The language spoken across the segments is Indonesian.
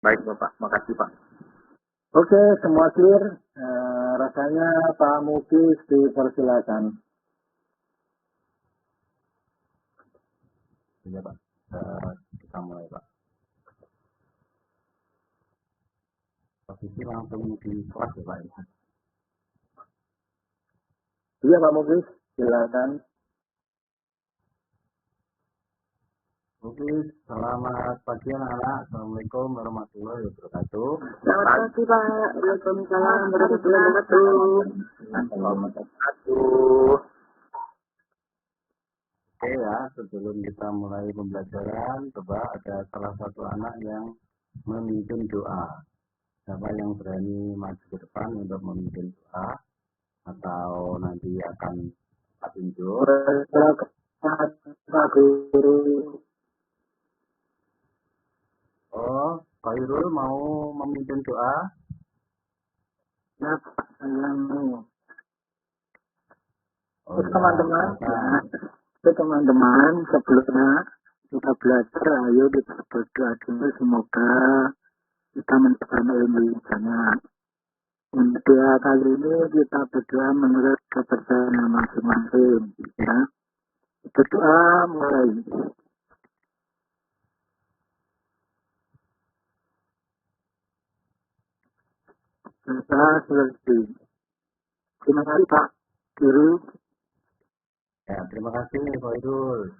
Baik Bapak, makasih Pak. Oke, semua clear. Rasanya Pak Mukis dipersilakan. Iya Pak, kita mulai Pak. Posisi langsung di kelas ya Pak. Iya Pak Mukis, silakan. Oke, selamat pagi anak-anak. Assalamualaikum warahmatullahi wabarakatuh. Selamat pagi Pak. Waalaikumsalam warahmatullahi wabarakatuh. Oke ya, sebelum kita mulai pembelajaran, coba ada salah satu anak yang memimpin doa. Siapa yang berani maju ke depan untuk memimpin doa atau nanti akan tunjuk? Pak Guru. Oh, Pak Irul mau memimpin doa? Ya Pak, saya mau. Oh, Teman-teman, teman-teman, sebelumnya kita belajar, ayo kita berdoa dulu, semoga kita mendapatkan ilmu yang banyak. Untuk doa kali ini kita berdoa menurut kepercayaan masing-masing, ya. Berdoa mulai. Kita selesai. Terima kasih Pak Guru. Ya, terima kasih Pak Irul.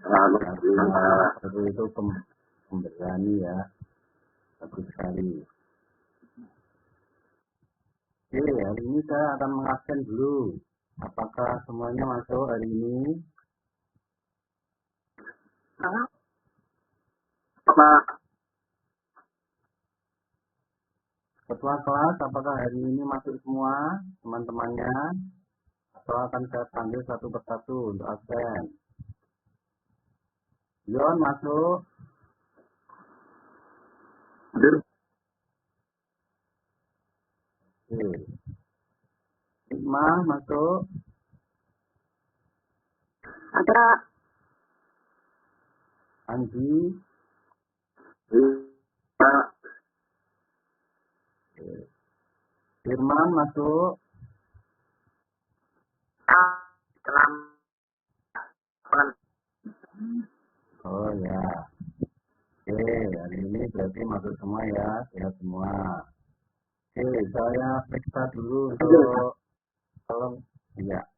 Irul itu pemberani ya, bagus sekali. Oke, hari ini saya akan mengabsen dulu. Apakah semuanya masuk hari ini? Pak. Ketua kelas, apakah hari ini masuk semua teman-temannya? Atau akan saya panggil satu persatu untuk absen? Yon masuk? Oke. Hikmah masuk? Ada. Anji? Pak. Firman masuk? Oh ya. Oke, hari ini berarti masuk semua ya, sehat semua. Oke, saya periksa dulu untuk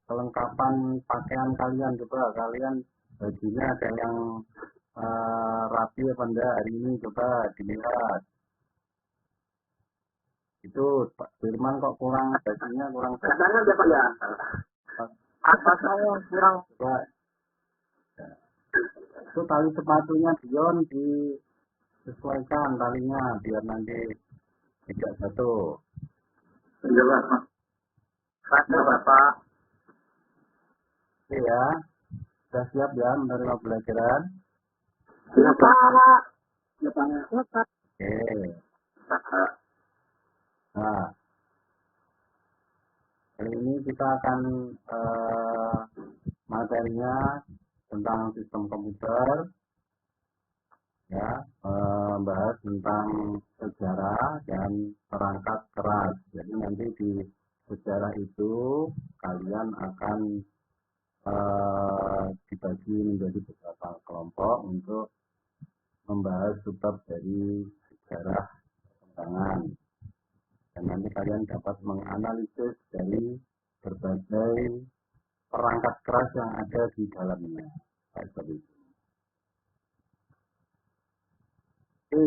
kelengkapan pakaian kalian. Coba kalian bajunya ada yang rapi apa enggak hari ini, coba dilihat. Itu Pak Firman kok kurang bajunya kurang. Katanya siapa ya? Apa saya kurang? Coba. Ya. Itu tali sepatunya Dion disesuaikan talinya biar nanti tidak jatuh. Iya Pak. Ada Bapak. Oke ya, sudah siap ya menerima pelajaran? Siap Pak. Siap Pak. Oke. Nah, kali ini kita akan materinya tentang sistem komputer, ya, membahas tentang sejarah dan perangkat keras. Jadi nanti di sejarah itu kalian akan dibagi menjadi beberapa kelompok untuk membahas subbab dari sejarah perkembangan. Dan nanti kalian dapat menganalisis dari berbagai perangkat keras yang ada di dalamnya. Oke,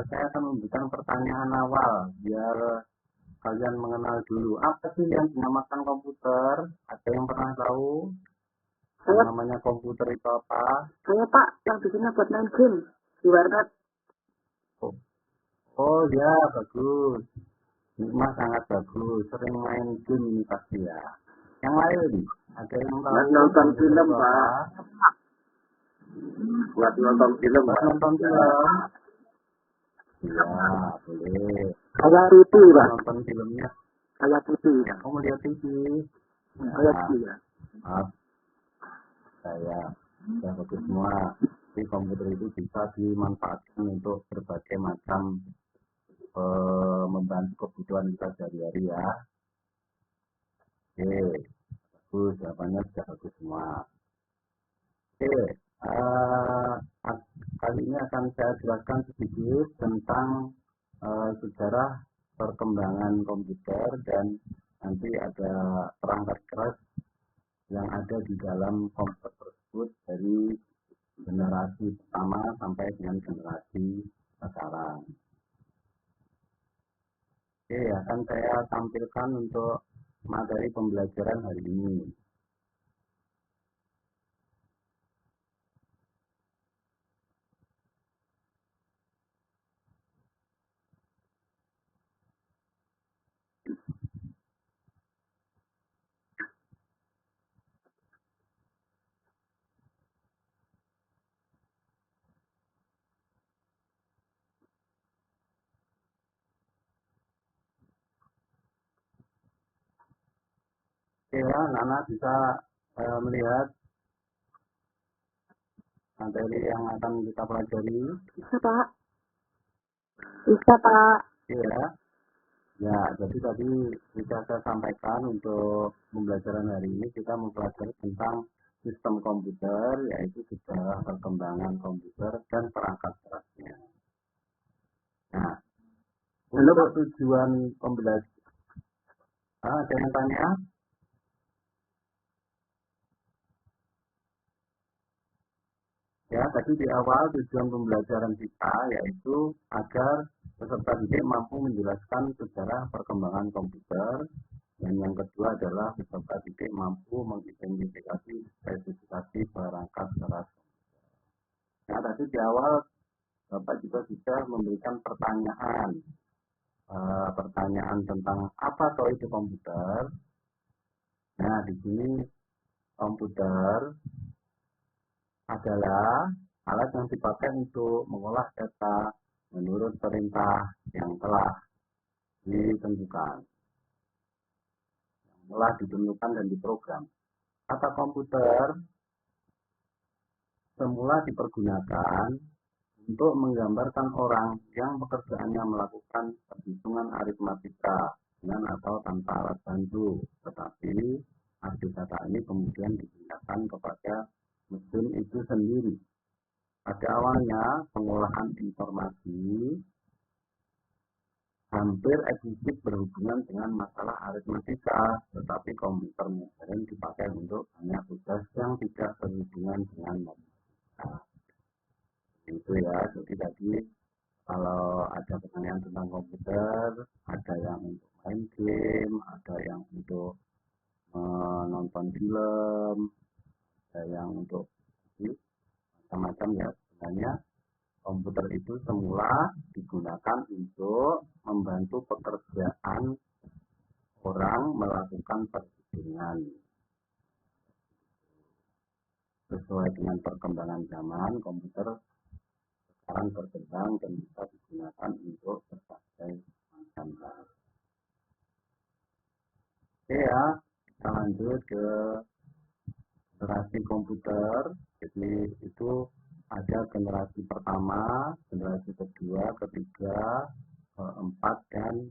saya akan memberikan pertanyaan awal biar kalian mengenal dulu. Apa sih yang dinamakan komputer? Ada yang pernah tahu? Yang namanya komputer itu apa? Saya Pak, yang bikinnya buat main game di warnet. Oh ya, bagus. Nikmah sangat bagus. Sering main game ini pasti ya. Yang lain, ada yang tahu? Nonton film Pak. Buat nonton film Pak. Nonton film. Ya, boleh. Kayak TV Pak. Nonton filmnya. Kayak TV. Kamu lihat TV. Kayak TV ya. Maaf. Saya bagus semua. Jadi komputer itu bisa dimanfaatkan untuk berbagai macam membantu kebutuhan kita sehari-hari ya. Oke, bagus, jawabannya sudah bagus semua. Oke, kali ini akan saya jelaskan sedikit tentang sejarah perkembangan komputer dan nanti ada perangkat keras yang ada di dalam komputer tersebut dari generasi pertama sampai dengan generasi sekarang. Oke, akan saya tampilkan untuk materi pembelajaran hari ini. Oke ya, Nana bisa melihat materi yang akan kita pelajari. Bisa, Pak. Bisa, Pak. Ya, ya, jadi tadi bisa saya sampaikan untuk pembelajaran hari ini kita mempelajari tentang sistem komputer, yaitu sejarah perkembangan komputer dan perangkat kerasnya. Nah, untuk tujuan pembelajaran, ada yang tanya? Ya, tadi di awal tujuan pembelajaran kita yaitu agar peserta didik mampu menjelaskan sejarah perkembangan komputer, dan yang kedua adalah peserta didik mampu mengidentifikasi spesifikasi perangkat keras. Nah, tadi di awal Bapak juga sudah memberikan pertanyaan tentang apa itu komputer. Nah, di sini komputer adalah alat yang dipakai untuk mengolah data menurut perintah yang telah ditentukan, yang telah ditentukan dan diprogram. Kata komputer semula dipergunakan untuk menggambarkan orang yang pekerjaannya melakukan perhitungan aritmatika dengan atau tanpa alat bantu, tetapi arti kata ini kemudian digunakan kepada mesin itu sendiri. Pada awalnya, pengolahan informasi hampir eksklusif berhubungan dengan masalah aritmatika, tetapi komputer modern dipakai untuk banyak tugas yang tidak berhubungan dengan matematika. Itu ya, jadi tadi kalau ada pertanyaan tentang komputer, ada yang untuk main game, ada yang untuk menonton film, ada yang untuk macam-macam ya. Sebenarnya komputer itu semula digunakan untuk membantu pekerjaan orang melakukan perhitungan. Sesuai dengan perkembangan zaman, komputer sekarang berkembang dan bisa digunakan untuk berbagai macam hal. Oke ya, kita lanjut ke generasi komputer. Jadi itu ada generasi pertama, generasi kedua, ketiga, keempat, dan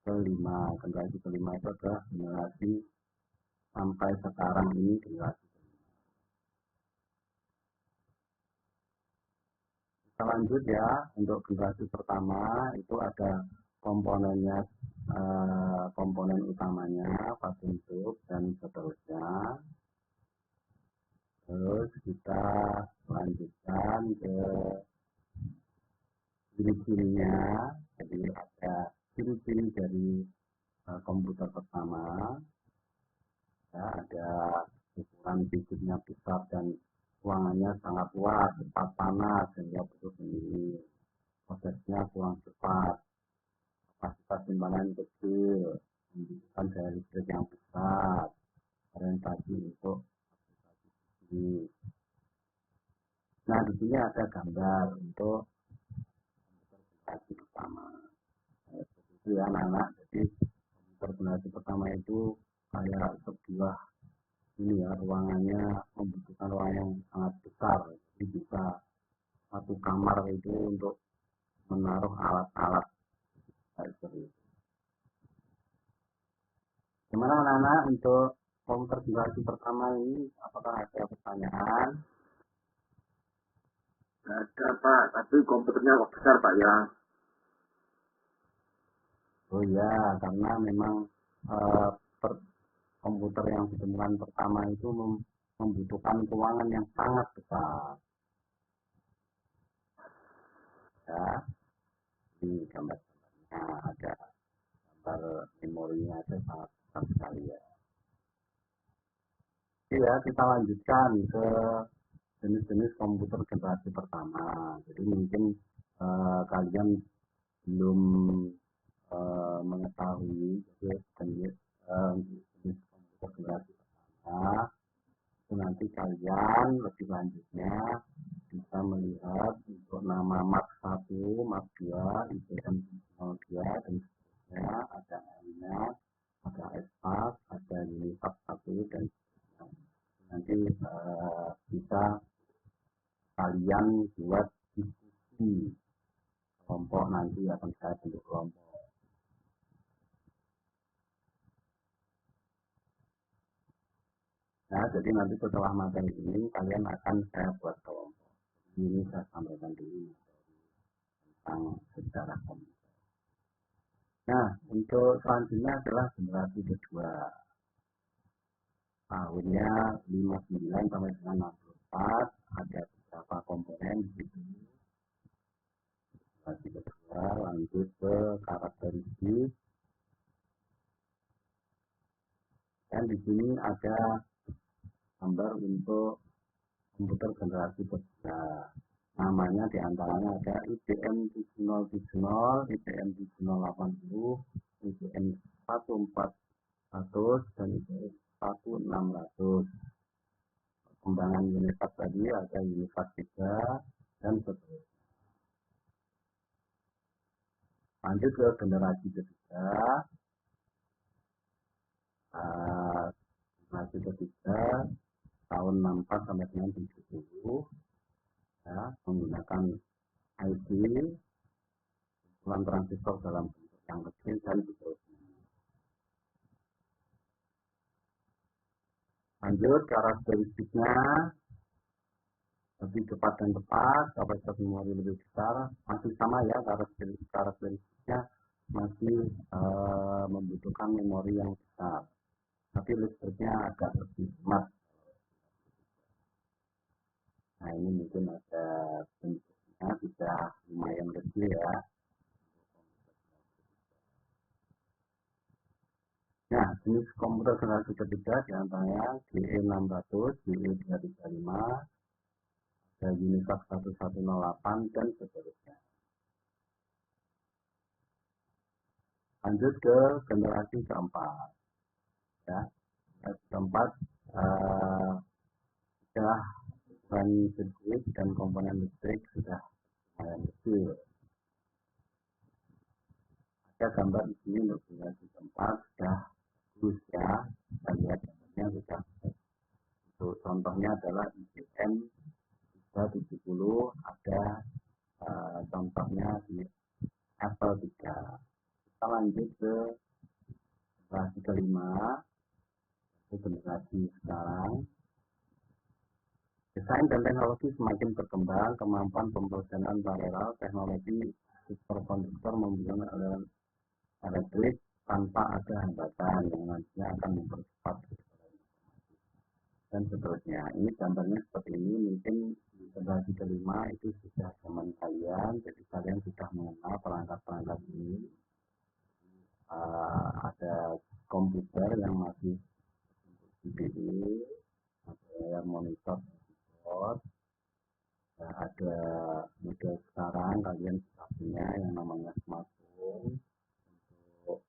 kelima. Generasi kelima itu adalah generasi sampai sekarang ini generasi kelima. Kita lanjut ya, untuk generasi pertama itu ada komponennya, komponen utamanya, bentuk dan seterusnya. Terus kita lanjutkan ke ciri-cirinya. Jadi ada ciri-ciri dari komputer pertama. Ya, ada ukuran fisiknya besar dan ruangannya sangat luas, cepat panas sehingga perlu sendiri. Prosesnya kurang cepat, kapasitas simpanan kecil, membutuhkan daya listrik yang besar, orientasi untuk aplikasi. Nah, di sini ada gambar untuk generasi pertama. Seperti itu ya anak-anak. Jadi komputer generasi pertama itu kayak sebuah ini ya, ruangannya membutuhkan ruangan yang sangat besar. Jadi bisa satu kamar itu untuk menaruh alat-alat seperti itu. Gimana anak-anak untuk komputer generasi pertama ini? Apakah ada pertanyaan? Ada Pak, tapi komputernya kok besar Pak ya? Oh ya, karena memang komputer yang ditemukan pertama itu membutuhkan ruangan yang sangat besar. Ya, di gambar-gambarnya ada gambar memorinya ada sangat besar sekali ya. Ya, kita lanjutkan ke jenis-jenis komputer generasi pertama. Jadi mungkin kalian belum mengetahui jenis komputer generasi pertama. Itu nanti kalian lebih lanjutnya bisa melihat untuk nama Mark 1, Mark 2, IBM 02 dan seterusnya, ada M-nya, ada S-Pass, ada Unifast 1 dan nanti bisa kalian buat diskusi kelompok, nanti akan saya bentuk kelompok. Nah, jadi nanti setelah materi ini kalian akan saya buat kelompok. Ini saya sampaikan dulu tentang sejarah komputer. Nah, untuk selanjutnya adalah generasi kedua. Tahunnya 59 sampai dengan 64, ada beberapa komponen di sini. Generasi kedua, lanjut ke karakteristik. Dan di sini ada gambar untuk komputer generasi ketiga. Namanya diantaranya ada IBM 7070, IBM 7080, IBM 1400, dan IBM 1600. Perkembangan Unifast tadi ada Unifast 3 dan seterusnya. Lanjut ke generasi ketiga. Generasi ketiga tahun 64 sampai dengan 70 ya, menggunakan IC, kumpulan transistor dalam bentuk yang kecil dan seterusnya. Lanjut karakteristiknya lebih cepat dan tepat, kapasitas memori lebih besar, masih sama ya karakteristiknya, masih membutuhkan memori yang besar, tapi listriknya agak lebih hemat. Nah, ini mungkin ada bentuknya bisa lumayan kecil ya. Nah, jenis komputer generasi ketiga diantaranya GE600, GE335, ada Unifast 1108 dan seterusnya. Lanjut ke generasi keempat. Ya, generasi keempat sudah bahan sirkuit dan komponen listrik sudah lumayan kecil. Ada gambar di sini untuk generasi keempat sudah bagus ya. Kita lihat gambarnya sudah. Untuk contohnya adalah IBM 370, ada contohnya di Apple 3. Kita lanjut ke generasi kelima, itu generasi sekarang. Desain dan teknologi semakin berkembang, kemampuan pemrosesan paralel, teknologi superkonduktor membuat aliran elektrik tanpa ada hambatan yang nantinya akan mempercepat dan seterusnya. Ini gambarnya seperti ini, mungkin di generasi kelima itu sudah zaman kalian, jadi kalian sudah mengenal perangkat-perangkat ini. Ada komputer yang masih CPU, ada monitor, ada model sekarang kalian sudah punya yang namanya smartphone. Untuk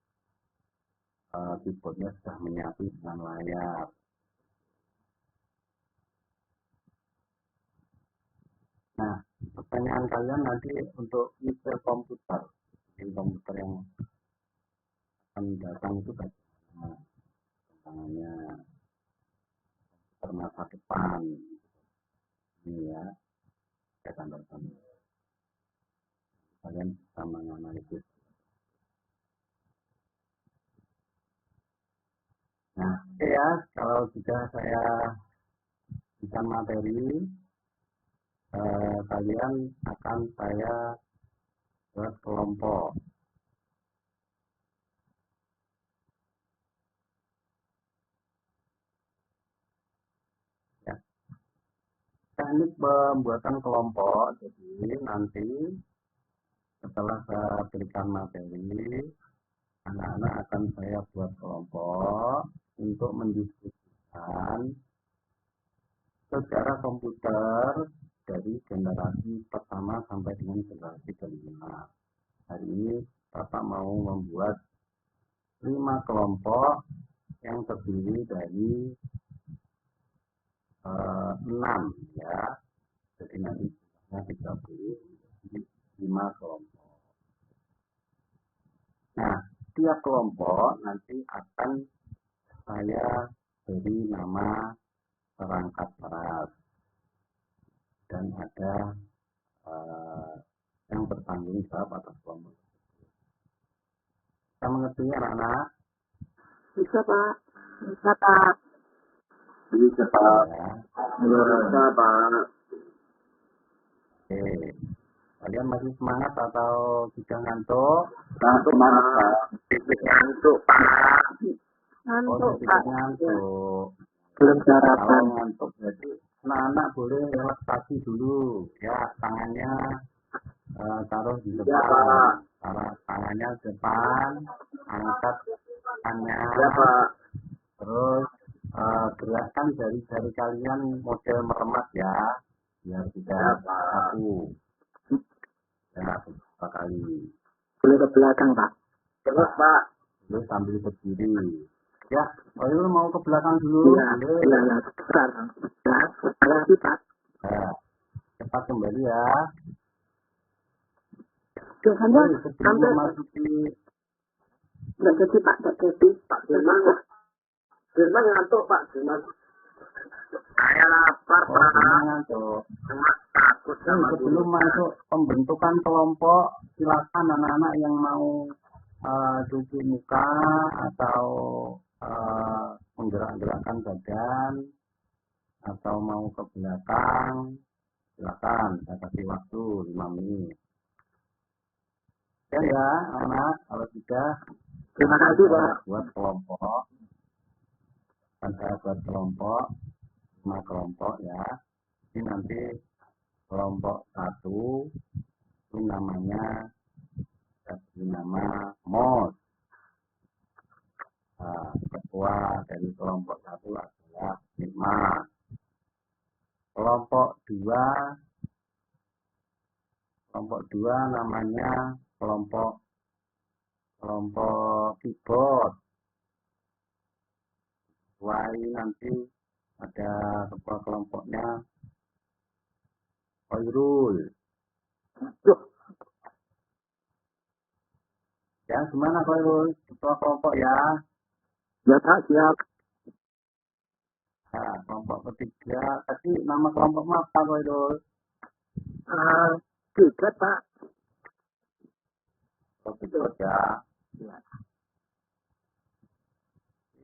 keyboardnya sudah menyatu dengan layar. Nah, pertanyaan kalian nanti untuk tipe komputer yang akan datang itu bagaimana perkembangannya, komputer masa depan ini ya, saya tambahkan. Oke ya, kalau sudah saya berikan materi, kalian akan saya buat kelompok. Ya. Teknik pembuatan kelompok, jadi nanti setelah saya berikan materi, anak-anak akan saya buat kelompok untuk mendiskusikan secara komputer dari generasi pertama sampai dengan generasi kelima. Hari ini Bapak mau membuat 5 kelompok yang terdiri dari 6 ya. Jadi nanti jumlahnya 30 menjadi 5 kelompok. Nah, tiap kelompok nanti akan saya beri nama perangkat peras dan ada yang bertanggung jawab atas kelompok. Kita mengerti anak-anak? Bisa, Pak. Bisa, Pak. Bisa Pak. Ya. Bisa, Pak. Oke. Kalian masih semangat atau sudah ngantuk? Ngantuk, Pak. Ngantuk, Pak. Ngantuk, Pak. Ngantuk. Belum Kalau sarapan. ngantuk jadi anak-anak boleh relaksasi dulu ya, tangannya taruh di depan, taruh tangannya di depan, angkat tangannya, terus gerakan jari-jari kalian model meremas ya, biar tidak kaku ya, beberapa kali. Boleh ke belakang, Pak. Terus Pak, boleh sambil berdiri. Ya, ayo mau ke belakang dulu. Iya, sekarang. Ya, lagi, Pak. Nah, cepat kembali ya. Biasanya sebelum memasuki nggak jadi, Pak. Nggak jadi. Pak Firman ngantuk, Pak Firman. Saya lapar, Pak. ngantuk. Takut sama Sebelum masuk pembentukan kelompok, silakan anak-anak yang mau cuci muka atau menggerak-gerakkan badan atau mau ke belakang, silakan. Saya kasih waktu 5 menit. Ya, anak, kalau sudah, Terima kasih, Pak. Buat kelompok. Dan saya buat kelompok, 5 kelompok ya. Ini nanti kelompok 1 itu namanya nama MOS. Nah, ketua dari kelompok 1 adalah Nikmat. Kelompok 2 namanya kelompok keyboard. Wah, nanti ada ketua kelompoknya Khairul. Ya, gimana Khairul? Ketua kelompok ya? Ya, Pak, siap. Nah, kelompok ketiga. Tadi nama kelompok apa Khairul? 3, Pak. Kelompok ya. Ya.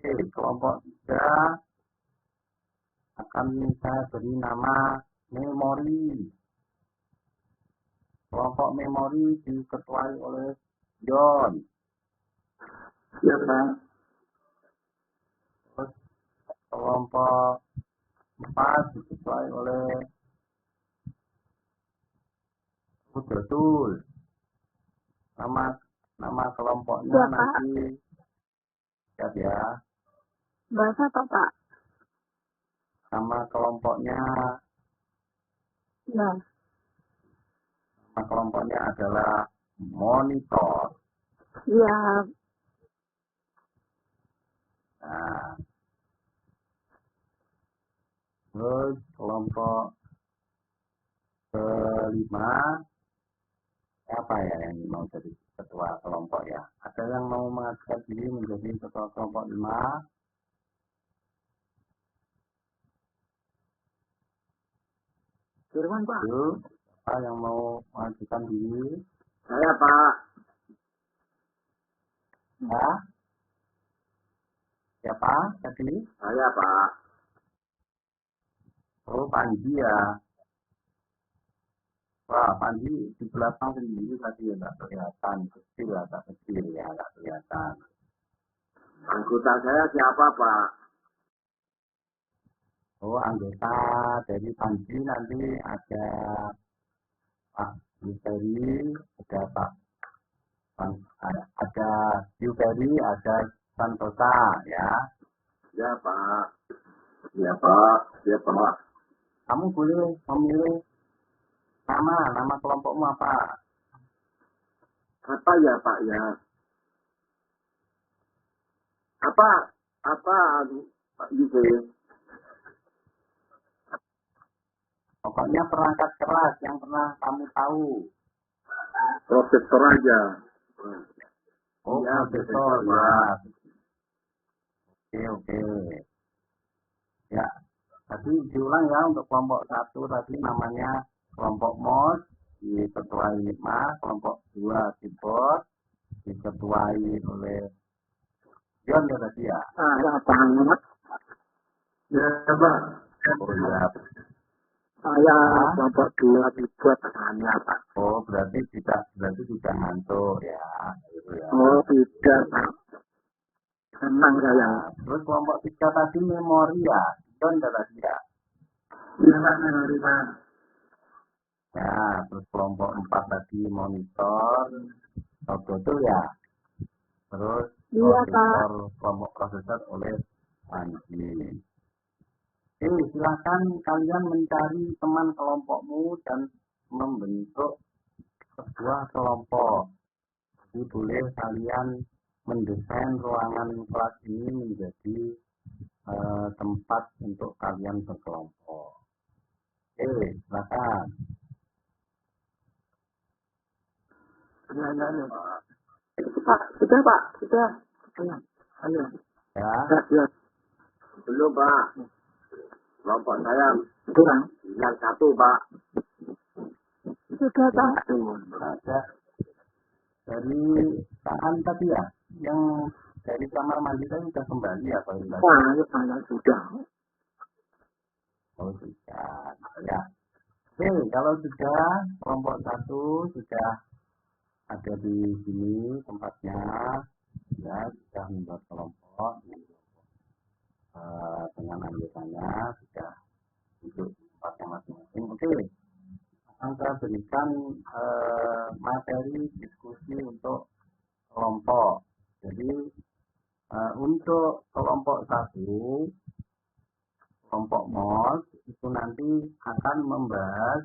Oke, kelompok 3 akan saya beri nama memori. Kelompok memori diketuai oleh John. Siap, Pak. Terus kelompok 4 diketuai oleh Betul. Nama kelompoknya Ya, Pak. nanti siap ya. Bahasa apa, Pak? Nama kelompoknya Ya. Nama kelompoknya adalah monitor. Ya. Nah, terus kelompok kelima apa ya yang mau jadi ketua kelompok ya? Ada yang mau mengajukan diri menjadi ketua kelompok 5? Firman, Pak. Yuk, siapa yang mau mengajukan diri? Saya, Pak. Ya. Siapa tadi? Saya, Pak. Oh, Panji ya. Wah, Panji di belakang sendiri tadi ya nggak kelihatan. Kecil agak kecil ya, nggak kelihatan. Anggota saya siapa, Pak? Oh, anggota dari Panji nanti ada Pak Yuberi, ada ada Yuberi, ada Santosa ya. Ya, Pak. Ya, Pak. Ya, Pak. Kamu boleh memilih nama kelompokmu apa? Apa ya, Pak, ya? Apa Pak Yusuf? Pokoknya perangkat keras yang pernah kamu tahu. Profesor aja. Oh, Ya, profesor Pak. ya. Oke. Ya, tadi diulang ya untuk kelompok 1 tadi namanya kelompok MOS, diketuai Mas, kelompok 2 keyboard, diketuai oleh John ya tadi ya. Saya banget. Ya, Pak. Oh iya. Saya kelompok 2 dibuat hanya Pak. Oh berarti tidak ngantuk ya. Gitu ya. Oh tidak Pak. Senang saya. Nah, terus kelompok 3 tadi memori ya, John ya tadi ya. Iya, Pak, memori, Pak. Ya, terus kelompok 4 tadi monitor, betul ya. Terus Iya, kelompok prosesor oleh Panji. Silakan kalian mencari teman kelompokmu dan membentuk sebuah kelompok. Jadi boleh kalian mendesain ruangan kelas ini menjadi tempat untuk kalian berkelompok. Silakan. Ya. Pak. Sudah, Pak. Sudah. Ayo. Ya. Ya. Belum, Pak. Kelompok saya Kurang. 91, Pak. Sudah, Pak. Ada dari tangan tadi ya, yang dari kamar mandi tadi sudah kembali ya Pak Ilham? Saya sudah. Oh sudah, ya. Oke, kalau sudah kelompok 1 sudah ada di sini tempatnya, ya sudah membuat kelompok dengan anggotanya sudah untuk tempatnya masing-masing. Oke, akan saya berikan materi diskusi untuk kelompok. Jadi untuk kelompok 1, kelompok MOS itu nanti akan membahas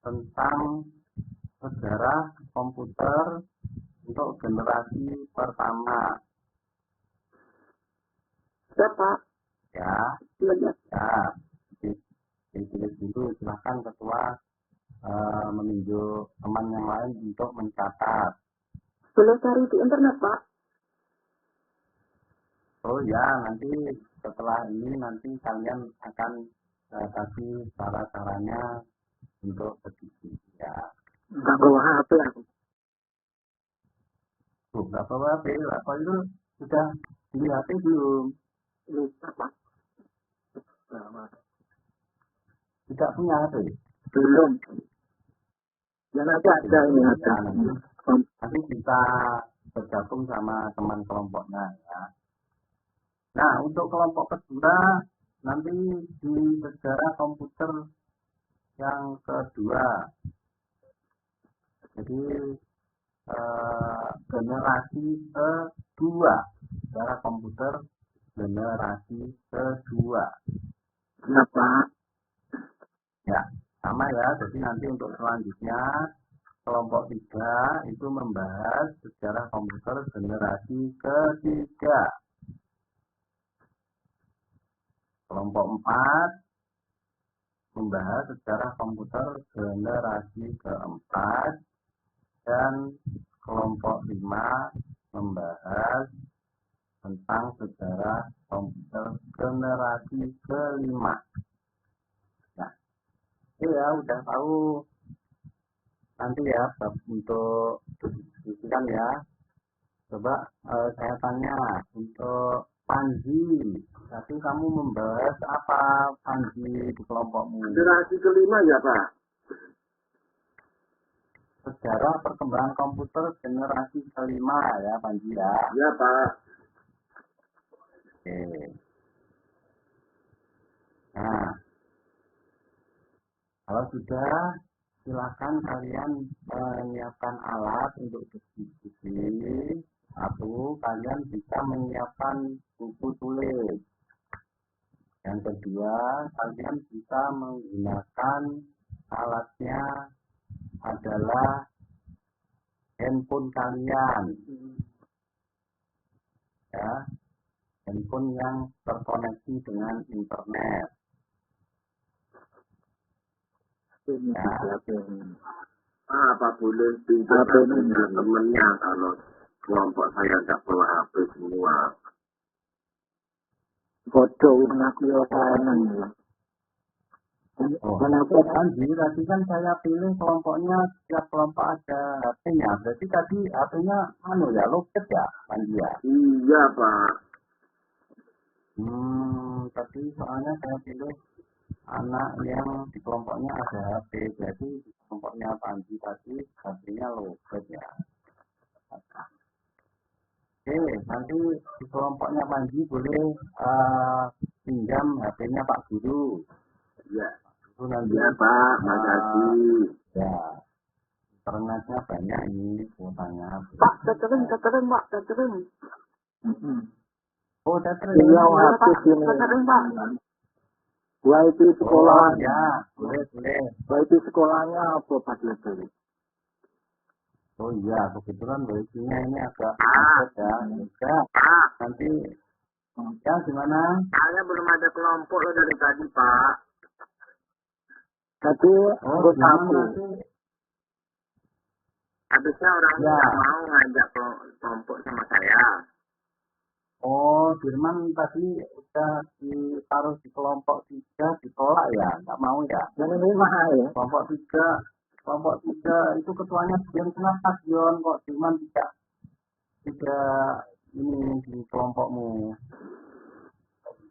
tentang sejarah komputer untuk generasi pertama. Ya, Pak. Ya, Iya. ya. Ditulis dulu, silahkan ketua menunjuk teman yang lain untuk mencatat. Boleh cari di internet, Pak. Oh ya, nanti setelah ini nanti kalian akan kasih cara-caranya untuk berdiskusi ya. Enggak bawa HP aku. Nggak bawa HP, apa itu sudah beli HP belum? Lupa Pak. Tidak punya HP? Belum. Ya nanti ada ini ada. Nanti bisa bergabung sama teman kelompoknya ya. Nah, untuk kelompok kedua nanti di sejarah komputer yang kedua. Jadi generasi kedua, sejarah komputer generasi kedua. Kenapa? Ya, sama ya. Jadi nanti untuk selanjutnya kelompok 3 itu membahas sejarah komputer generasi ketiga. Kelompok 4 membahas sejarah komputer generasi keempat dan kelompok 5 membahas tentang sejarah komputer generasi kelima. Nah, ya udah tahu nanti ya untuk diskusikan ya. Coba saya tanya untuk Panji, tadi kamu membahas apa Panji di kelompokmu? Generasi kelima ya Pak. Sejarah perkembangan komputer generasi kelima ya Panji ya. Ya Pak. Oke. Nah, kalau sudah silakan kalian menyiapkan alat untuk diskusi. Satu, kalian bisa menyiapkan buku tulis. Yang kedua, kalian bisa menggunakan alatnya adalah handphone kalian. Ya, handphone yang terkoneksi dengan internet. Ya. Apa boleh pinjam temennya kalau kelompok saya tidak bawa HP semua. Bodoh mengaku orang ya. Kenapa Panji? Tadi kan saya pilih kelompoknya, setiap kelompok ada HP-nya. Berarti tadi HP-nya loket ya, Panji ya? Iya Pak. Tadi soalnya saya pilih anak yang di kelompoknya ada HP. Berarti di kelompoknya Panji tadi HP-nya loket ya. Oke, nanti di kelompoknya Panji boleh pinjam HP-nya Pak Guru. Ya. Nanti Ya Pak, makasih. ya internetnya banyak ini kuotanya. Pak, catering Pak, catering. Oh, catering. Iya, aktif ini. Catering Pak. Wifi sekolah. Ya, boleh. Wifi sekolahnya apa Pak itu? Oh iya, kebetulan wifi-nya ini agak macet ya. Enggak, nanti ya gimana? Saya belum ada kelompok loh dari tadi Pak. Tadi anggota aku. Habisnya orangnya nggak mau ngajak kelompok sama saya. Oh, Firman tadi udah ditaruh di kelompok 3 ditolak ya, nggak mau ya? Yang ini mahal ya. Kelompok 3 itu ketuanya Dion, kenapa Dion kok Firman tidak ini di kelompokmu?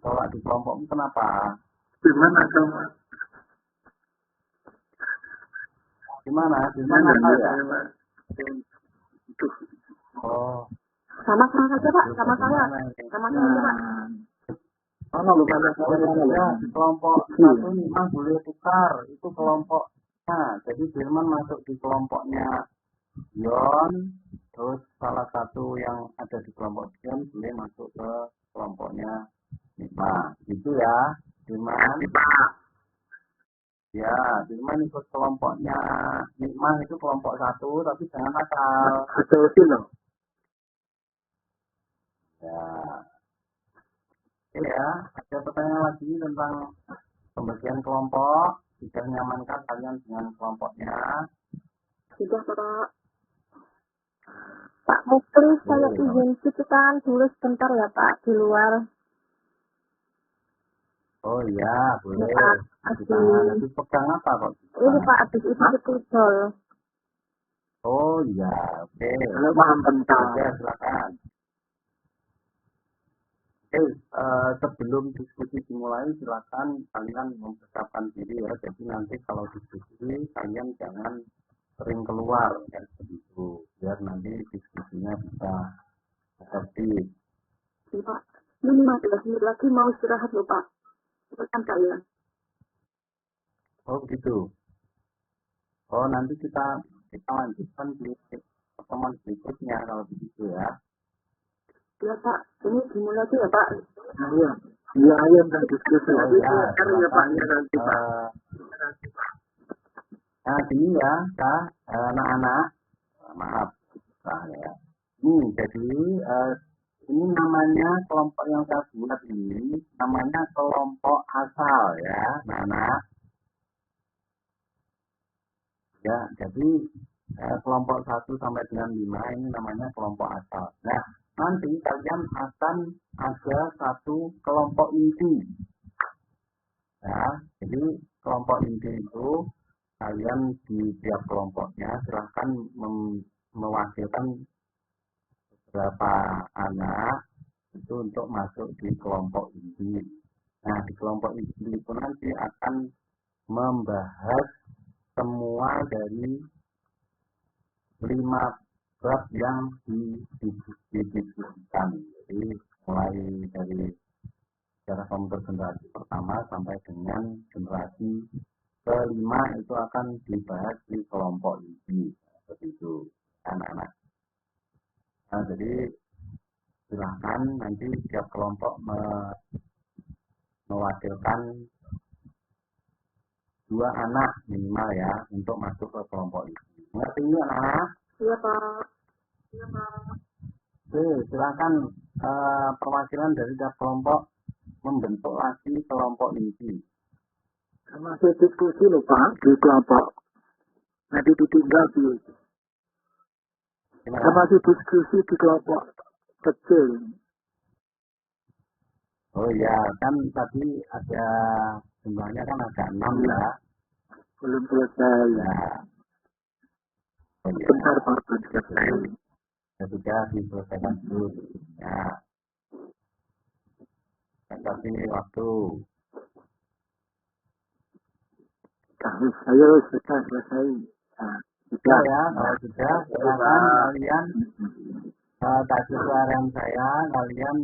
Tolak di kelompokmu kenapa? Firman agama. Gimana? Firman apa ya? Oh. Sama saja Pak, sama saya. Sama saya aja Pak. Mana lu pada Ya, di kelompok 1 memang boleh tukar, itu kelompoknya. Jadi Firman masuk di kelompoknya Dion, terus salah satu yang ada di kelompok Dion boleh masuk ke kelompoknya Nima. Gitu ya, Firman. Ya, Firman ikut kelompoknya Nikmah itu kelompok 1, tapi jangan nakal. betul sih loh. Ya. Oke ya, ada pertanyaan lagi tentang pembagian kelompok. Sudah nyamankah kalian dengan kelompoknya? Sudah Pak. Pak Muklis, saya izin cuci tangan dulu sebentar ya Pak, di luar. Oh iya, boleh. Pak, Habis pegang apa kok? Ini Pak, habis itu ketidol. Oh iya, oke. Kalau paham bentar. Oke, silakan. Oke, sebelum diskusi dimulai, silakan kalian mempersiapkan diri ya. Jadi nanti kalau diskusi, kalian jangan sering keluar ya, begitu. Biar nanti diskusinya bisa tertib. Iya Pak, ini 15 menit lagi mau istirahat loh Pak. Cepetan saya. Oh begitu. Oh nanti kita lanjutkan di pertemuan berikutnya kalau begitu ya. Ya Pak, ini dimulai aja ya Pak. Iya. Iya, ayo dan diskusi. Oh ya, Ya Pak, ya nanti Pak. Nah gini ya, anak-anak, maaf, ya. Jadi ini namanya kelompok yang saya buat ini namanya kelompok asal ya, anak-anak. Ya, jadi kelompok 1 sampai dengan 5 ini namanya kelompok asal. Nah, nanti kalian akan ada satu kelompok inti. Ya, jadi kelompok inti itu kalian di tiap kelompoknya silahkan mewakilkan beberapa anak itu untuk masuk di kelompok inti. Nah, di kelompok inti itu nanti akan membahas semua dari 5 bab yang didiskusikan. Jadi mulai dari secara komputer generasi pertama sampai dengan generasi kelima itu akan dibahas di kelompok inti. Seperti itu, anak-anak. Nah, jadi silahkan nanti setiap kelompok mewakilkan 2 anak minimal ya untuk masuk ke kelompok inti. Ngerti ini anak-anak? Iya, Pak. Oke, silahkan perwakilan dari setiap kelompok membentuk lagi kelompok inti. Masih diskusi loh Pak di kelompok. Nanti ditinggal di. Masih diskusi di kelompok kecil. Oh iya, kan tadi ada jumlahnya kan ada 6 ya. Belum selesai. Ya. Oh, iya. Bentar Pak, belum selesai. Ya sudah diselesaikan dulu. Ya. Kasih waktu. Ayo sudah selesai. Nah, sudah ya, kalau sudah silakan kalian tadi suara saya kalian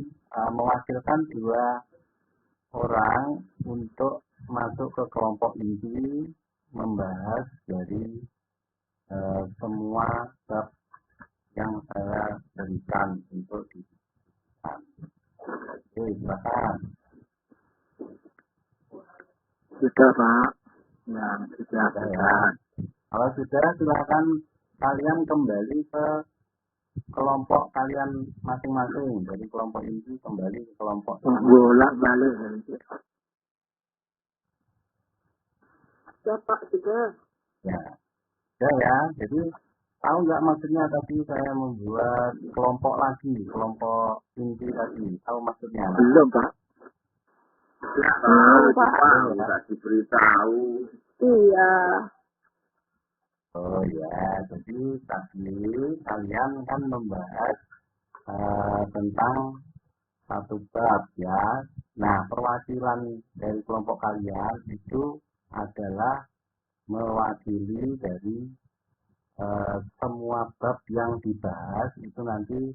mewakilkan 2 orang untuk masuk ke kelompok inti membahas dari semua bab yang saya berikan untuk disebutkan. Oke, silakan. sudah Pak. Ya, sudah. Ya. Kalau sudah, silakan kalian kembali ke kelompok kalian masing-masing. Jadi kelompok inti kembali ke kelompok. Bolak-balik. Ya, Pak, sudah. Ya. Ya. Jadi tahu nggak maksudnya tadi saya membuat kelompok lagi, kelompok inti tadi. Tahu maksudnya? Belum Pak. Pak. Nggak diberitahu. Iya. Oh ya, jadi tadi kalian kan membahas tentang 1 bab ya. Nah, perwakilan dari kelompok kalian itu adalah mewakili dari semua bab yang dibahas itu nanti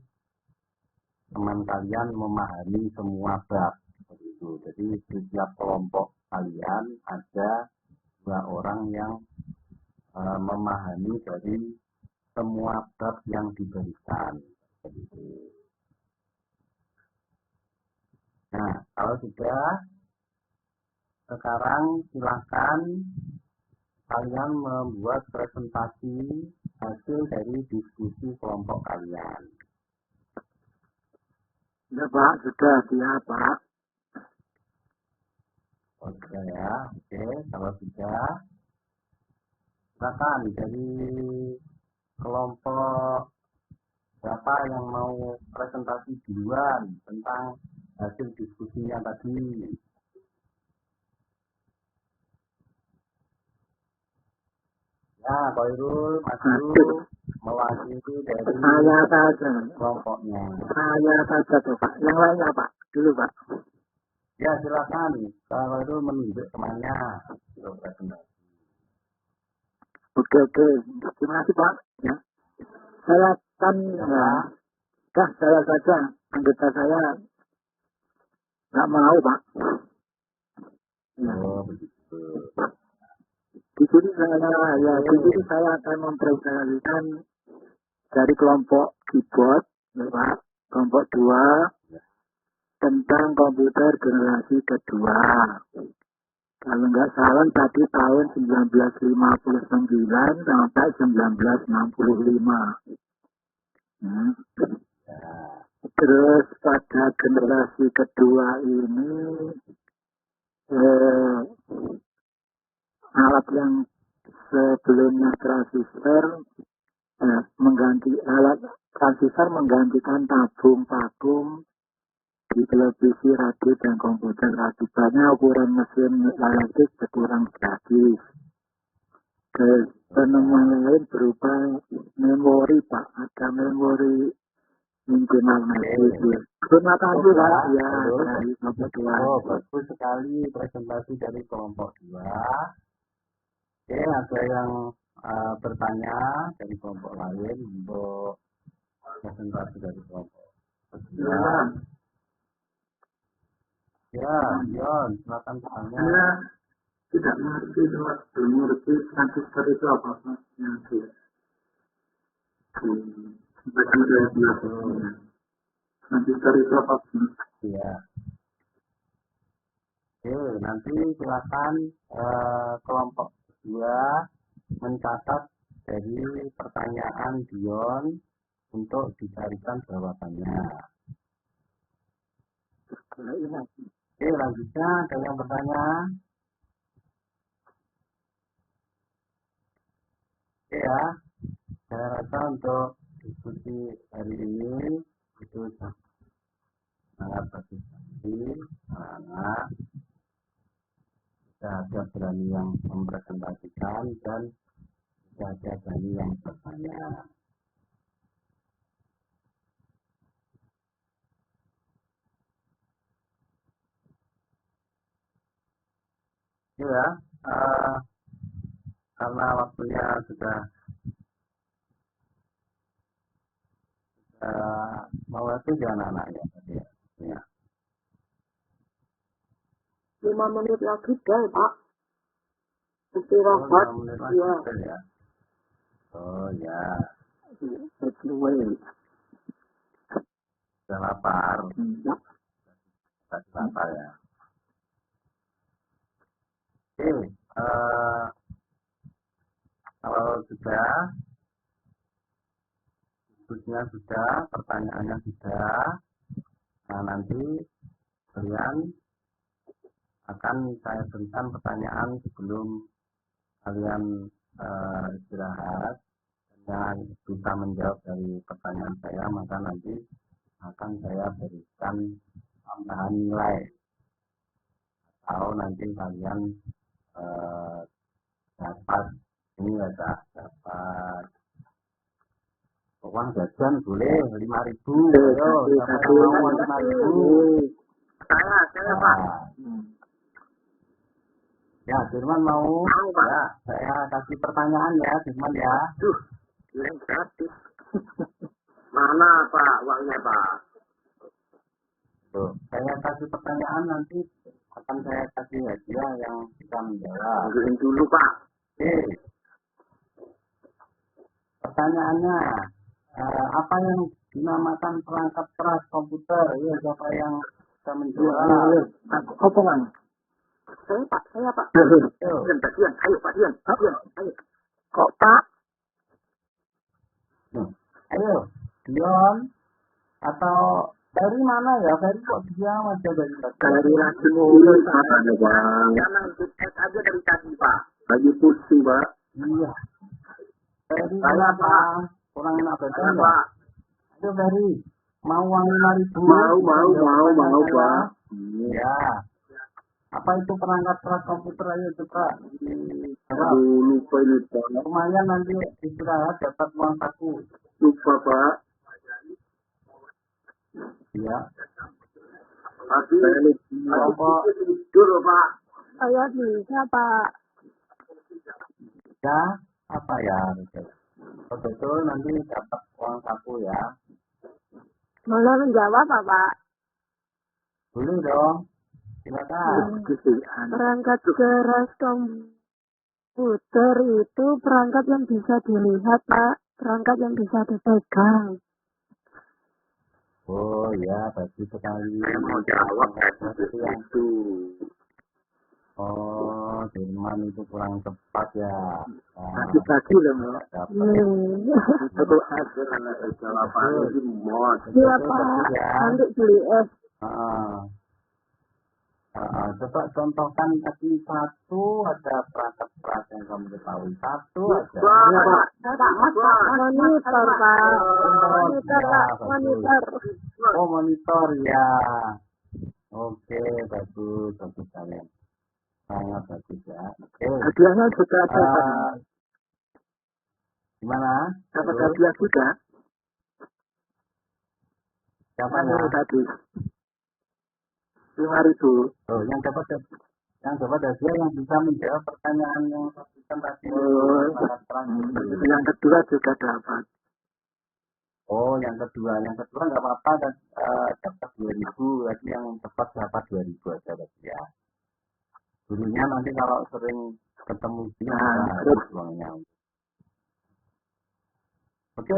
teman kalian memahami semua bab. Seperti itu. Jadi di setiap kelompok kalian ada 2 orang yang memahami dari semua bab yang diberikan. Seperti itu. Nah, kalau sudah, sekarang silakan kalian membuat presentasi hasil dari diskusi kelompok kalian. Ya Pak, sudah siap Pak. Oke ya, oke. Kalau sudah, silakan dari kelompok siapa yang mau presentasi duluan tentang hasil diskusinya tadi. Ya, Khairul, maju mewakili dari Saya saja. kelompoknya. Saya saja tuh Pak. Yang lainnya Pak. Dulu Pak. Ya, silakan. Kalau itu menunjuk temannya untuk presentasi. Oke. Terima kasih Pak. Ya. Saya kan saya saja. Anggota saya nggak mau Pak. Ya. Oh, begitu. Di sini saya akan mempresentasikan dari kelompok keyboard, ya Pak, kelompok 2 tentang komputer generasi kedua. Kalau nggak salah tadi tahun 1959 sampai 1965. Terus pada generasi kedua ini alat yang sebelumnya transistor menggantikan tabung vakum di televisi, radio, dan komputer. Akibatnya ukuran mesin elektrik berkurang drastis. Penemuan lain berupa memori Pak. Ada memori Terima kasih. Terima kasih Pak. Ya, Terus. dari kelompok 2. Oh, bagus sekali presentasi dari kelompok 2. Oke, ada yang bertanya dari kelompok lain untuk presentasi dari kelompok 2. Ya, Yon, silakan bertanya. Saya tidak mengerti, belum mengerti transistor itu apa Pak? Yang transistor itu apa? Ya. Oke, nanti silakan kelompok 2 mencatat dari pertanyaan Dion untuk dicarikan jawabannya. Oke, lanjutnya ada yang bertanya? Oke ya, saya rasa untuk diskusi hari ini itu sangat bagus sekali. Anak tidak ada berani yang mempresentasikan dan tidak ada berani yang bertanya. Ya, karena waktunya sudah mau itu jangan anak-anak ya. Ya. 5 menit lagi deh, Pak. Oh, Istirahat. 5 menit lagi Ya. ya. Oh ya, That's the way. sudah lapar. Sudah lapar ya. Oke, kalau sudah, diskusinya sudah, pertanyaannya sudah, nah nanti kalian akan saya berikan pertanyaan sebelum kalian istirahat. Dan bisa menjawab dari pertanyaan saya, maka nanti akan saya berikan tambahan nilai. Atau nanti kalian dapat ini ya dapat uang jajan boleh 5.000. Ayo, siapa yang mau 5.000? Saya Pak. Ya, Firman mau? Pak. Ya, saya kasih pertanyaan ya, Firman ya. Yang gratis. Mana Pak uangnya Pak? Tuh, saya kasih pertanyaan nanti akan saya kasih hadiah yang bisa menjawab. Ambilin dulu Pak. Oke. Pertanyaannya, apa yang dinamakan perangkat keras komputer? Ya, siapa yang bisa menjawab? Apa Bang? Saya, Pak. Ayo. Dian, ayo Pak Dian. Ayo. Kok, Pak? Ayo, Dion atau dari mana ya? Dari kok diam aja dari Dari lagi dulu apa nih Bang? Jangan ikut aja dari tadi Pak. Lagi pusing Pak. Iya. Dari Saya Pak. Kurang enak badan Saya ya? Pak. Ayo dari mau uang 5.000? Mau Pak. Ya. Apa itu perangkat keras komputer? Ayo coba. Aduh lupa ini Pak. Lumayan nanti istirahat dapat uang saku. Lupa Pak. Ya. Tapi Kelompok tidur Pak. Saya bisa, Pak. ya apa ya? Betul nanti dapat uang saku ya. Boleh menjawab, Pak? Boleh dong. Silakan. Perangkat keras komputer itu perangkat yang bisa dilihat, Pak. Perangkat yang bisa dipegang. Oh ya, bagus sekali. Saya mau jawab itu. Oh, Firman itu kurang cepat ya. Pagi loh. Itu hasil jawaban itu mod. Iya, Pak. Nanti beli es. Coba contohkan tadi satu ada perangkat yang kamu ketahui. Satu aja. Monitor, Pak. Monitor, Pak. Monitor. Oh, monitor ya. Oke, bagus kalian. Sangat bagus ya. Oke. Hadiahnya sudah ada. Gimana? Dapat hadiah juga. Siapa Anu ya? tadi 5.000. Oh, yang dapat hadiah yang bisa menjawab pertanyaan yang tadi tadi. Yang kedua juga dapat. Oh, yang kedua nggak apa-apa, dan dapat 2.000, lagi yang tepat dapat 2.000 aja tadi ya. Gurunya nanti kalau sering ketemu dia bisa habis uangnya. Oke,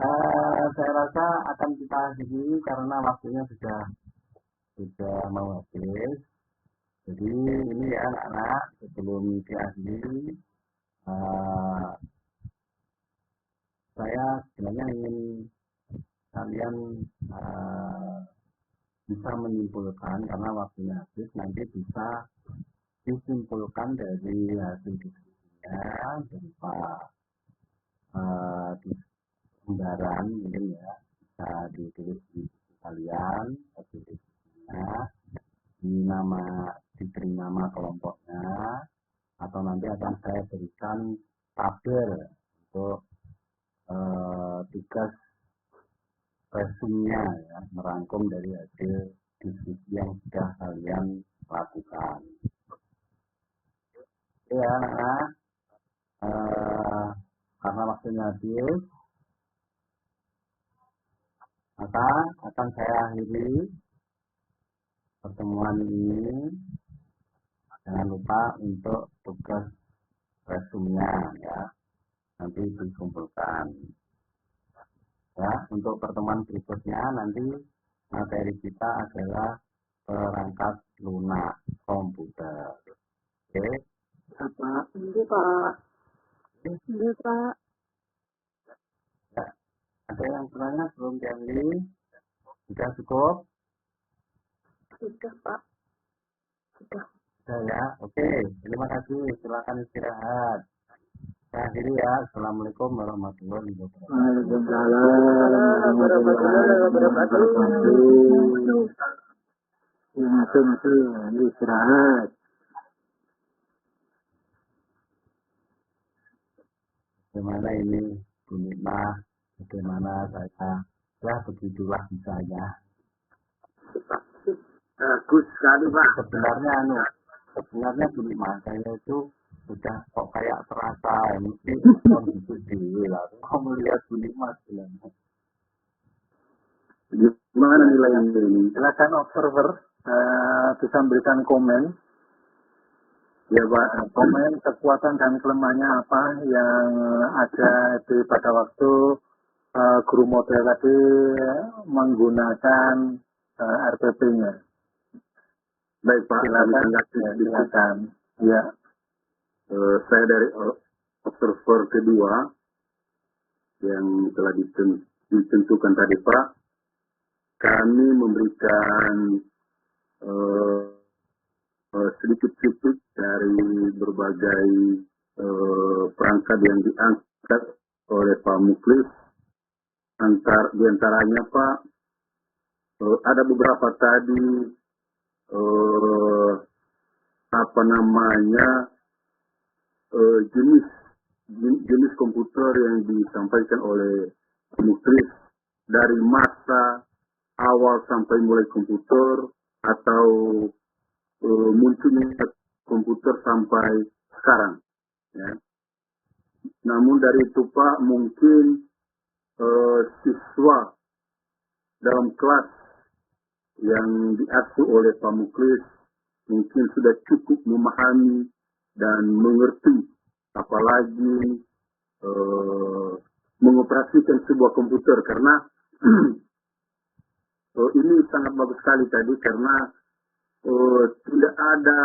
saya rasa akan kita akhiri karena waktunya sudah mau habis. Jadi ini ya anak-anak, sebelum diakhiri, saya sebenarnya ingin kalian bisa menyimpulkan, karena waktunya habis, nanti bisa disimpulkan dari hasil diskusinya berupa di lembaran mungkin ya, bisa ditulis di buku kalian hasil diskusinya, diberi nama kelompoknya, atau nanti akan saya berikan tabel untuk tugas resumnya ya, merangkum dari hasil diskusi yang sudah kalian lakukan. Ya, anak-anak, karena waktunya habis, maka akan saya akhiri pertemuan ini. Jangan lupa untuk tugas resumnya ya, nanti dikumpulkan. Ya, untuk pertemuan berikutnya nanti materi kita adalah perangkat lunak komputer. Oke? Pak. Ini Pak. Ini Pak. Ya. Ada yang bertanya sebelum diambil? Sudah cukup? Sudah Pak. Sudah. Sudah ya? Oke, terima kasih. Silakan istirahat. Saya akhiri ya. Assalamualaikum warahmatullahi wabarakatuh. Waalaikumsalam warahmatullahi wabarakatuh. Masih istirahat. Bagaimana ini Bu Nikmah? Bagaimana saya? Ya begitulah misalnya. Bagus sekali Pak. Sebenarnya Bu Nikmah, saya itu sudah kok kayak terasa mesti kondisi diri lah. Kamu lihat Bu Nikmah sebenarnya. Gimana nilainya ini? Silakan observer bisa memberikan komen. Ya Pak, Komen kekuatan dan kelemahannya apa yang ada pada waktu guru model tadi menggunakan RPP-nya. baik Pak. Silakan. Ya. Saya dari observer kedua yang telah ditentukan tadi Pak. Kami memberikan sedikit kritik dari berbagai perangkat yang diangkat oleh Pak Muklis. Di antaranya Pak, ada beberapa tadi jenis komputer yang disampaikan oleh Pak Muklis, dari masa awal sampai mulai komputer atau munculnya komputer sampai sekarang. Ya. Namun dari itu Pak, mungkin siswa dalam kelas yang diasuh oleh Pak Muklis mungkin sudah cukup memahami dan mengerti, apalagi mengoperasikan sebuah komputer, karena ini sangat bagus sekali tadi, karena tidak ada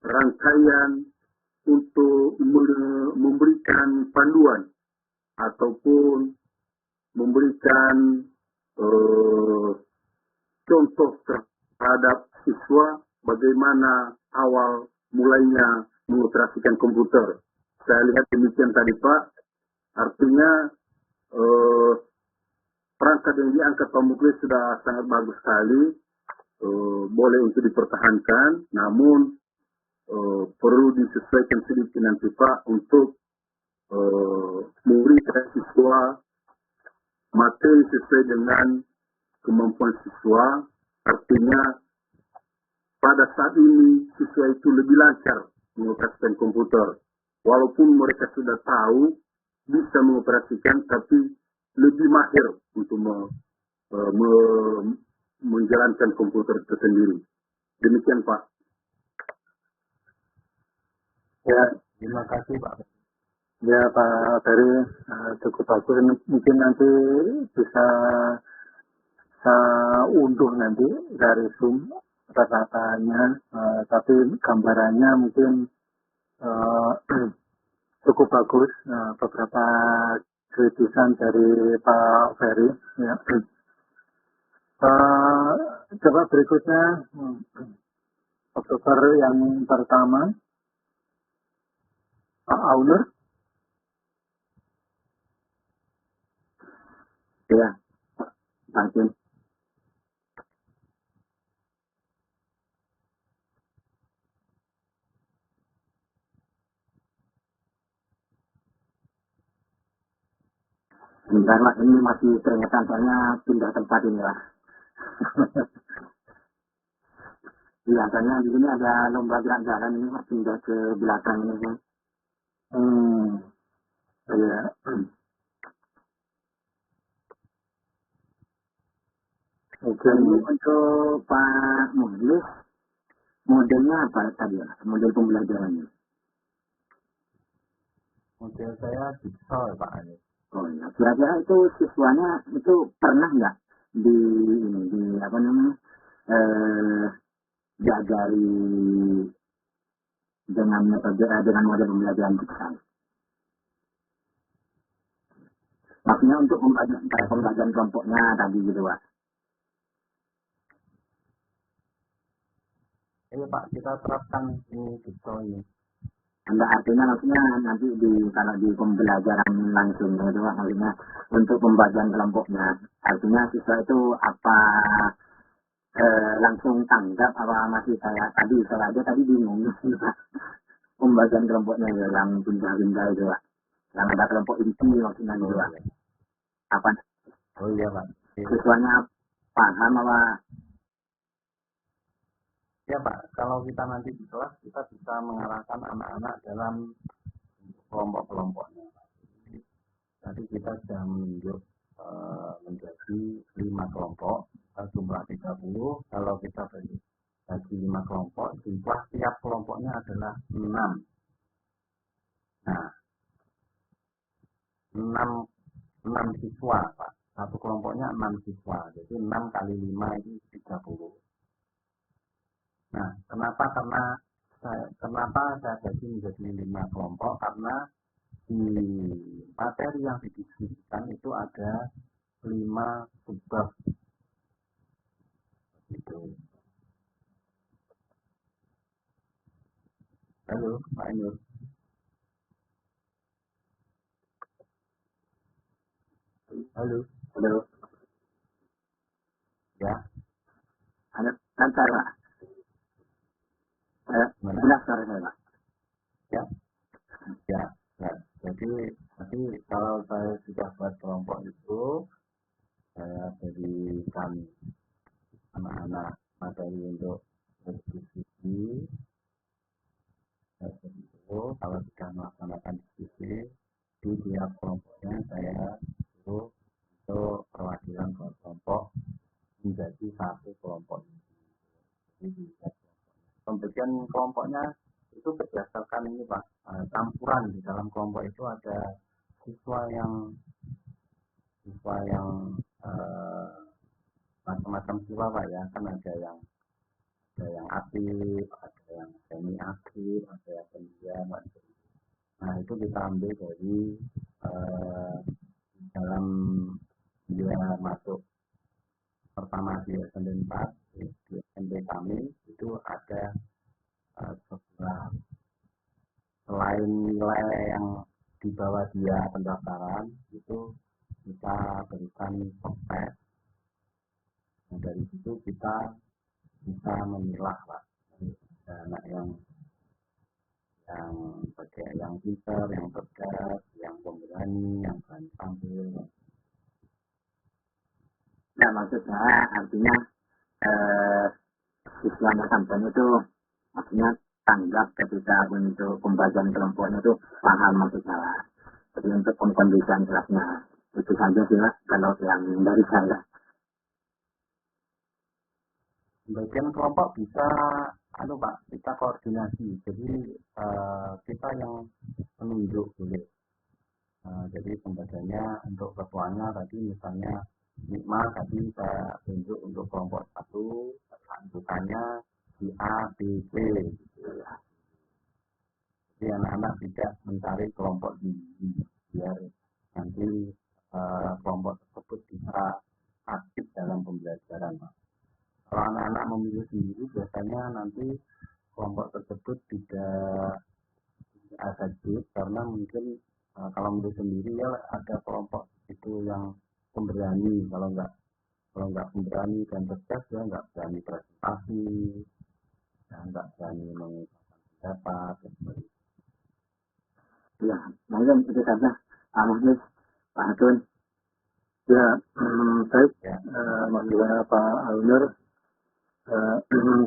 rangkaian untuk memberikan panduan ataupun memberikan contoh terhadap siswa bagaimana awal mulainya mengoperasikan komputer. Saya lihat demikian tadi Pak, artinya perangkat yang diangkat Pak Muklis sudah sangat bagus sekali, boleh untuk dipertahankan, namun perlu disesuaikan sedikit nanti Pak untuk memberikan siswa materi sesuai dengan kemampuan siswa, artinya pada saat ini siswa itu lebih lancar mengoperasikan komputer. Walaupun mereka sudah tahu bisa mengoperasikan, tapi lebih mahir untuk menjalankan komputer itu sendiri. Demikian Pak. Ya, Terima kasih Pak. ya Pak Ferry, cukup bagus. Mungkin nanti bisa saya unduh nanti dari Zoom rata-ratanya, tapi gambarannya mungkin cukup bagus. Beberapa kritisan dari Pak Ferry. Ya. Coba berikutnya, Oktober yang pertama, Pak Auner. Ya, Pak Jun. Sebentar Mas, ini masih keringetan soalnya pindah tempat ini lah. Iya, soalnya di sini ada lomba gerak jalan ini Mas, pindah ke belakang ini kan. Iya. Oke, ini untuk Pak Muhlis, modelnya apa tadi ya? Model pembelajarannya? Model saya digital Pak. Oh ya, kira-kira itu siswanya itu pernah nggak di ini di apa namanya diajari dengan metode dengan model pembelajaran digital? Maksudnya untuk pembelajaran kelompoknya tadi gitu Pak. Iya Pak, kita terapkan ini digital ini. Anda artinya maksudnya nanti kalau di pembelajaran langsung itu Pak, maksudnya untuk pembagian kelompoknya, artinya siswa itu apa langsung tanggap apa masih saya aja tadi bingung Pak. Pembagian kelompoknya ya yang pindah-pindah itu Pak, yang ada kelompok inti maksudnya gitu Pak. Apa? Oh iya Pak. Siswanya paham apa? Ya Pak, kalau kita nanti di kelas kita bisa mengarahkan anak-anak dalam kelompok-kelompoknya. Tadi kita sudah menunjuk menjadi 5 kelompok, jumlah 30. Kalau kita bagi 5 kelompok, jumlah tiap kelompoknya adalah 6. Nah, 6 siswa Pak. Satu kelompoknya 6 siswa, jadi 6 kali 5 itu 30. Nah, kenapa saya bagi menjadi 5 kelompok? Karena di materi yang didiskusikan itu ada 5 subbab. Gitu. Halo, Pak Nur. Halo. Ya. Ada lancar Pak. Jelas suara saya Pak. Ya. Nah, jadi kalau saya sudah buat kelompok itu, saya berikan anak-anak materi untuk berdiskusi. Itu kalau sudah melaksanakan diskusi di tiap kelompoknya saya suruh untuk perwakilan kelompok menjadi satu kelompok ini. Pembagian kelompoknya itu berdasarkan ini Pak, campuran. Di dalam kelompok itu ada siswa yang macam-macam siswa Pak ya, kan ada yang aktif, ada yang semi aktif, ada yang pendiam. Nah itu kita ambil dari dalam dia masuk pertama di SMP 4, di SMP kami itu ada sebelah selain nilai yang di bawah dia pendaftaran itu kita berikan tes. Nah, dari situ kita bisa memilah Pak, anak yang pintar, yang cerdas, yang pemberani, yang berani tampil. Nah, maksudnya artinya siswa sampean itu maksudnya tanggap ketika untuk pembagian kelompoknya itu paham maksud saya. Jadi untuk pengkondisian kelasnya itu saja sih Mas, kalau yang dari saya. Bagian kelompok bisa Pak, kita koordinasi. Jadi kita yang menunjuk boleh. Jadi pembagiannya untuk ketuanya tadi misalnya Nikma tadi saya tunjuk untuk kelompok 1, anggotanya si A, B, C. Gitu ya. Jadi anak-anak tidak mencari kelompok sendiri biar nanti kelompok tersebut bisa aktif dalam pembelajaran. Kalau anak-anak memilih sendiri biasanya nanti kelompok tersebut tidak efektif karena mungkin kalau memilih sendiri ya ada kelompok itu yang pemberani, kalau nggak pemberani dan cerdas ya nggak berani presentasi, ya nggak berani mengungkapkan pendapat dan sebagainya. Ya, mungkin itu saja. Ahmad, Pak Hatun. Ya, baik. Ya. Maksudnya Pak Unur,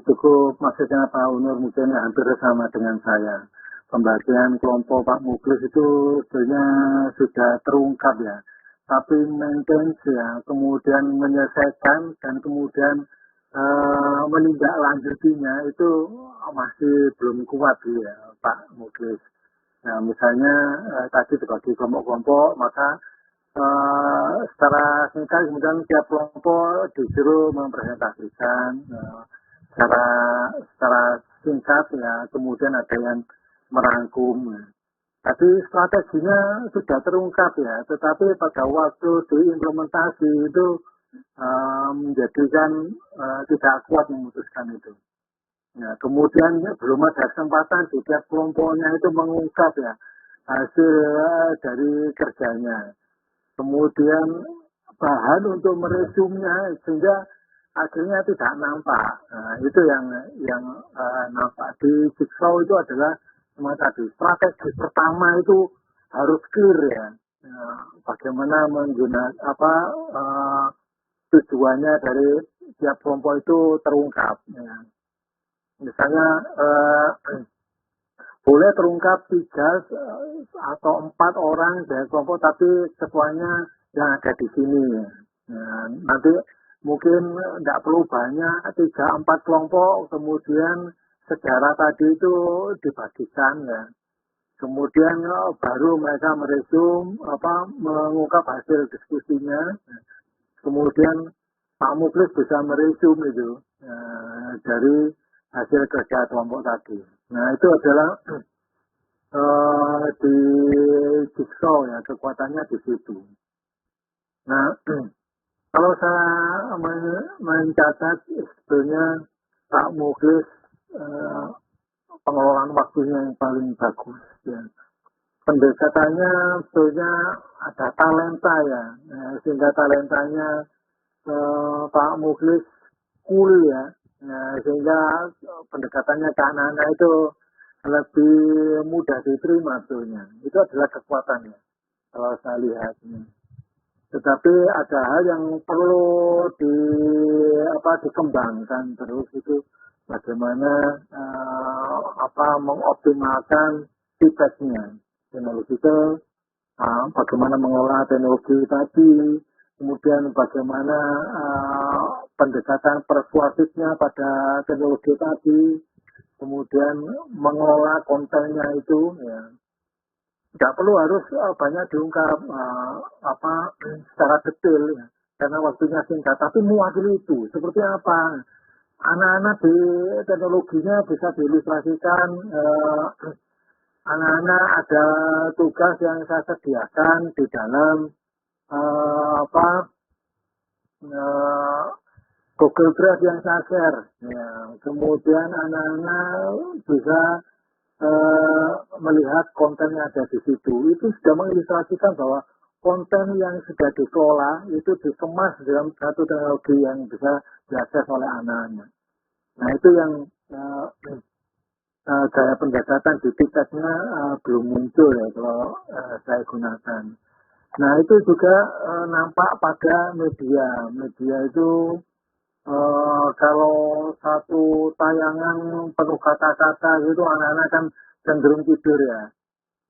cukup maksudnya Pak Unur mungkin hampir sama dengan saya. Pembagian kelompok Pak Muklis itu sebenarnya sudah terungkap ya. Tapi maintenance ya, kemudian menyelesaikan dan kemudian menindaklanjutinya itu masih belum kuat ya Pak Muklis. Nah, misalnya tadi dibagi kelompok-kelompok, maka secara singkat kemudian tiap kelompok disuruh mempresentasikan secara singkat ya, kemudian ada yang merangkum. Tapi strateginya sudah terungkap ya, tetapi pada waktu diimplementasi itu menjadikan tidak kuat memutuskan itu. Nah, kemudian belum ada kesempatan di tiap kelompoknya itu mengungkap ya hasil dari kerjanya. Kemudian bahan untuk meresumnya sehingga akhirnya tidak nampak. Nah, itu yang nampak di Jigsaw itu adalah semua tadi strategi pertama itu harus clear ya. Bagaimana menggunakan tujuannya dari tiap kelompok itu terungkap. Ya. Misalnya boleh terungkap 3 atau 4 orang dari kelompok, tapi ketuanya yang ada di sini. Ya. Nanti mungkin tidak perlu banyak 3-4 kelompok, kemudian sejarah tadi itu dibagikan ya. Kemudian baru mereka meresum mengungkap hasil diskusinya. Kemudian Pak Muklis bisa meresum itu dari hasil kerja kelompok tadi. Nah, itu adalah di Jigsaw ya, kekuatannya di situ. Nah, kalau saya mencatat sebetulnya Pak Muklis pengelolaan waktunya yang paling bagus ya. Pendekatannya sebetulnya ada talenta ya, sehingga talentanya Pak Muklis cool ya, sehingga pendekatannya ke anak-anak itu lebih mudah diterima sebetulnya. Itu adalah kekuatannya kalau saya lihat. Tetapi ada hal yang perlu dikembangkan terus, itu bagaimana mengoptimalkan feedback-nya, teknologi itu, bagaimana mengolah teknologi tadi, kemudian bagaimana pendekatan persuasifnya pada teknologi tadi, kemudian mengelola kontennya itu ya. Tidak perlu harus banyak diungkap secara detail ya, karena waktunya singkat, tapi mewakili itu seperti apa. Anak-anak di teknologinya bisa diilustrasikan, anak-anak ada tugas yang saya sediakan di dalam Google Drive yang saya share. Ya. Kemudian anak-anak bisa melihat konten yang ada di situ. Itu sudah mengilustrasikan bahwa konten yang sudah dikelola itu dikemas dalam satu teknologi yang bisa diakses oleh anak-anak. Nah, itu yang gaya pendekatan di tiketnya belum muncul ya kalau saya gunakan. Nah, itu juga nampak pada media. Media itu kalau satu tayangan penuh kata-kata gitu, anak-anak kan cenderung tidur ya.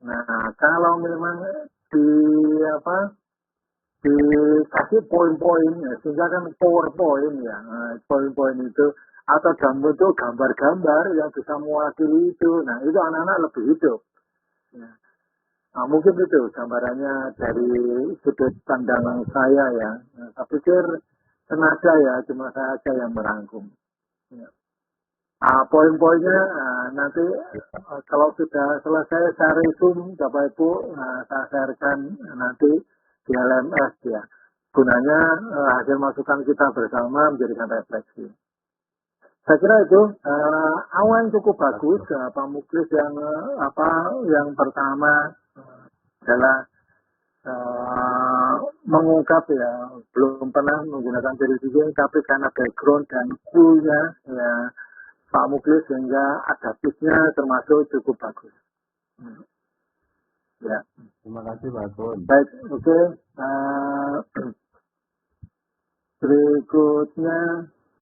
Nah, kalau memang di dikasih poin-poin ya, sehingga kan PowerPoint ya. Nah, poin-poin itu atau dalam bentuk gambar-gambar yang bisa mewakili itu. Nah, itu anak-anak lebih hidup. Ya. Nah, mungkin itu gambarannya dari sudut pandang saya ya. Nah, saya pikir sengaja ya, cuma saya aja yang merangkum. Ya. Poin-poinnya nanti kalau sudah selesai saya resume Bapak Ibu, saya sharekan nanti di LMS ya. Gunanya hasil masukan kita bersama menjadikan refleksi. Saya kira itu awan cukup bagus. Pak Muklis yang pertama adalah mengungkap ya, belum pernah menggunakan television, tapi karena background dan coolnya ya Pak Muklis sehingga adaptifnya termasuk cukup bagus. Ya. Terima kasih Pak Kun. Baik, oke. Berikutnya